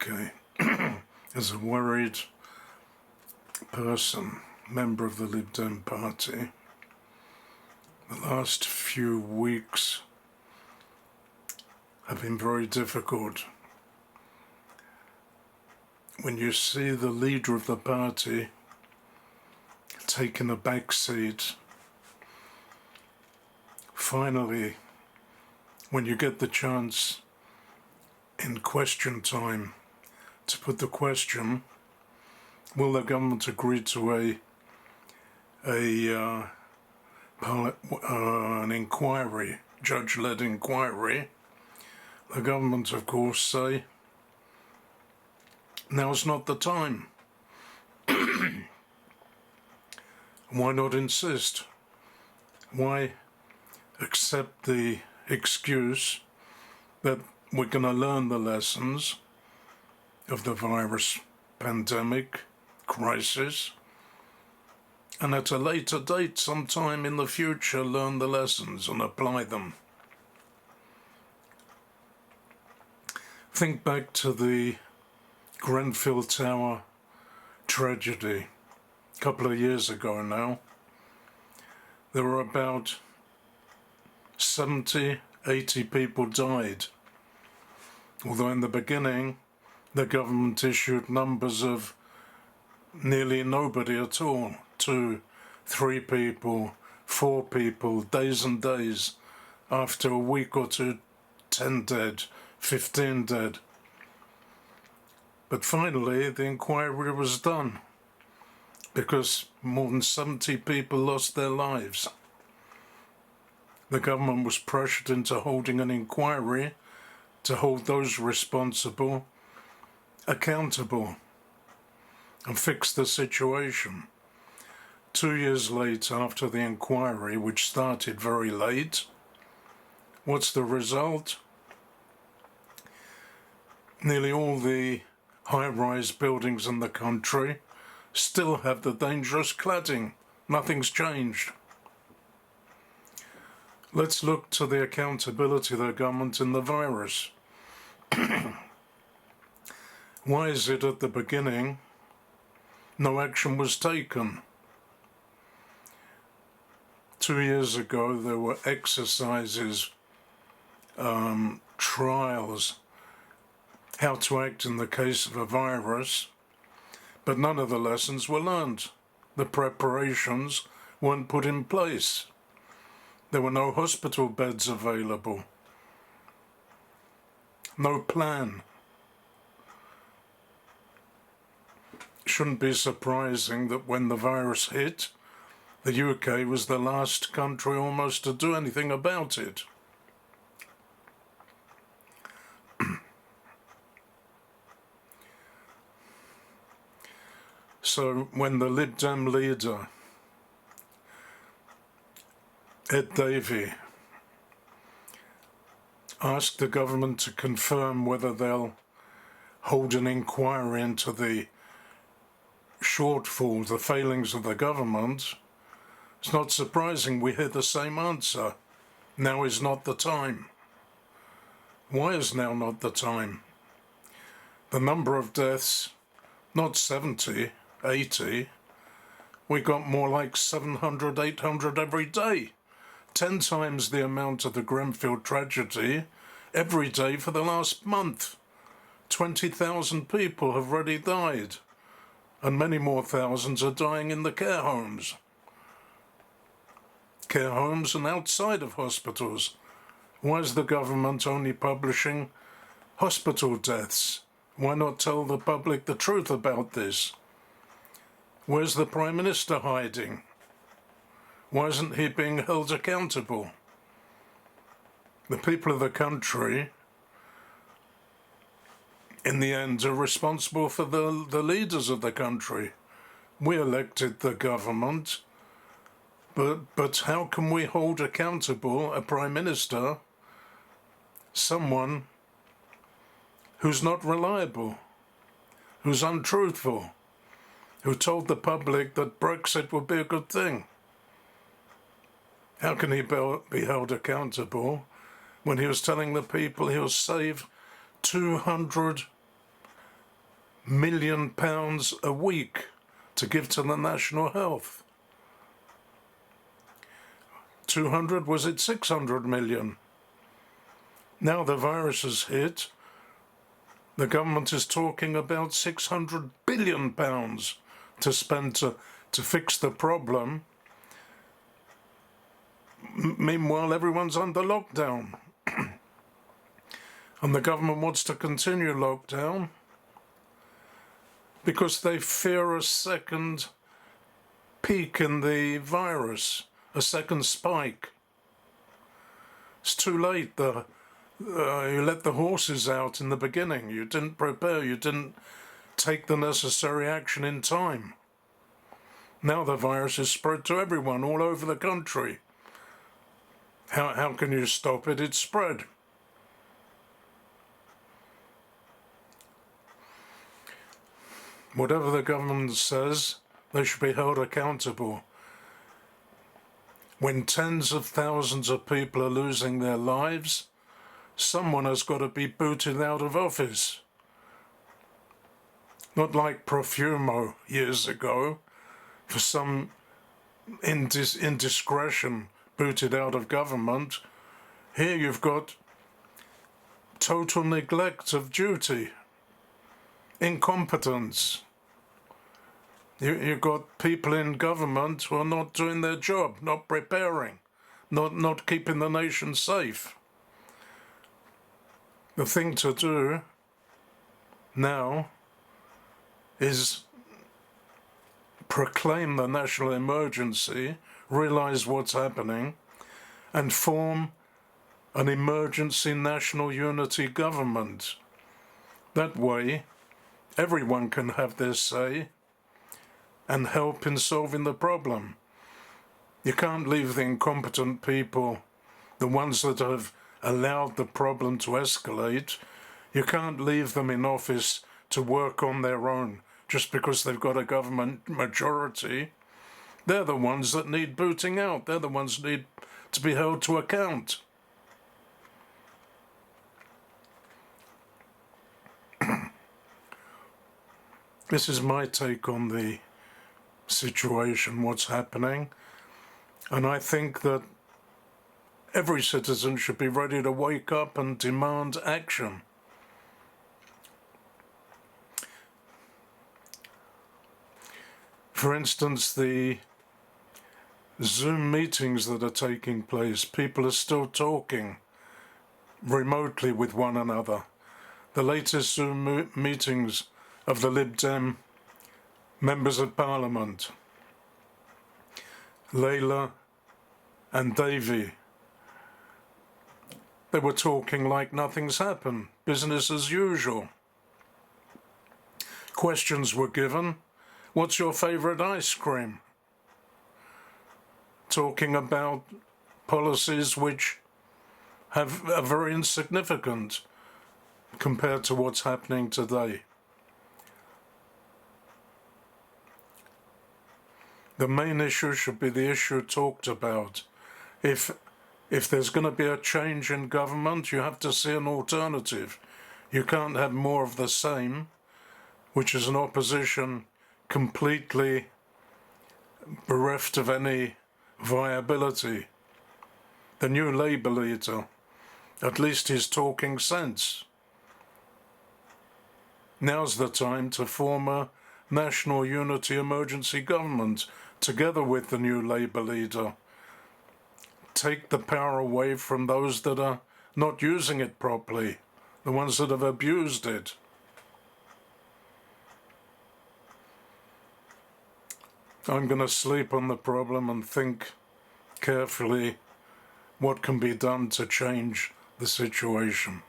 UK as a worried person, member of the Lib Dem Party. The last few weeks have been very difficult. When you see the leader of the party taking a back seat, finally, when you get the chance in question time to put the question, will the government agree to an inquiry, judge-led inquiry? The government, of course, say, now's not the time. Why not insist? Why accept the excuse that we're going to learn the lessons of the virus pandemic crisis, and at a later date, sometime in the future, learn the lessons and apply them? Think back to the Grenfell Tower tragedy a couple of years ago now. There were about 70, 80 people died. Although in the beginning, the government issued numbers of nearly nobody at all. 2, 3 people, 4 people, days and days. After a week or two, 10 dead, 15 dead. But finally, the inquiry was done because more than 70 people lost their lives. The government was pressured into holding an inquiry to hold those responsible accountable and fix the situation. 2 years later, after the inquiry, which started very late, what's the result? Nearly all the high-rise buildings in the country still have the dangerous cladding. Nothing's changed. Let's look to the accountability of the government in the virus. Why is it at the beginning no action was taken? 2 years ago there were exercises, trials, how to act in the case of a virus, but none of the lessons were learned. The preparations weren't put in place. There were no hospital beds available. No plan. Shouldn't be surprising that when the virus hit, the UK was the last country almost to do anything about it. So when the Lib Dem leader, Ed Davey, asked the government to confirm whether they'll hold an inquiry into the shortfall, the failings of the government, it's not surprising we hear the same answer. Now is not the time. Why is now not the time? The number of deaths, not 70, 80, we got more like 700, 800 every day. 10 times the amount of the Grenfell tragedy every day for the last month. 20,000 people have already died, and many more thousands are dying in the care homes. Care homes and outside of hospitals. Why is the government only publishing hospital deaths? Why not tell the public the truth about this? Where's the Prime Minister hiding? Why isn't he being held accountable? The people of the country, in the end, are responsible for the leaders of the country. We elected the government, but how can we hold accountable a Prime Minister, someone who's not reliable, who's untruthful, who told the public that Brexit would be a good thing? How can he be held accountable when he was telling the people he'll save 200 million a week to give to the National Health. 200, was it 600 million? Now the virus has hit. The government is talking about £600 billion to spend to fix the problem. Meanwhile, everyone's under lockdown. And the government wants to continue lockdown because they fear a second peak in the virus, a second spike. It's too late. You let the horses out in the beginning. You didn't prepare. You didn't take the necessary action in time. Now the virus is spread to everyone all over the country. How can you stop it? It's spread. Whatever the government says, they should be held accountable. When tens of thousands of people are losing their lives, someone has got to be booted out of office. Not like Profumo years ago, for some indiscretion booted out of government. Here you've got total neglect of duty, incompetence. You've got people in government who are not doing their job, not preparing, not keeping the nation safe. The thing to do now is proclaim the national emergency, realise what's happening, and form an emergency national unity government. That way, everyone can have their say and help in solving the problem. You can't leave the incompetent people, the ones that have allowed the problem to escalate, you can't leave them in office to work on their own just because they've got a government majority. They're the ones that need booting out. They're the ones that need to be held to account. This is my take on the situation, what's happening. And I think that every citizen should be ready to wake up and demand action. For instance, the Zoom meetings that are taking place, people are still talking remotely with one another. The latest Zoom meetings of the Lib Dem members of Parliament, Layla and Davey, they were talking like nothing's happened, business as usual. Questions were given. What's your favourite ice cream? Talking about policies which are very insignificant compared to what's happening today. The main issue should be the issue talked about. If there's going to be a change in government, you have to see an alternative. You can't have more of the same, which is an opposition completely bereft of any viability. The new Labour leader, at least he's talking sense. Now's the time to form a national unity emergency government together with the new Labour leader. Take the power away from those that are not using it properly, the ones that have abused it. I'm going to sleep on the problem and think carefully what can be done to change the situation.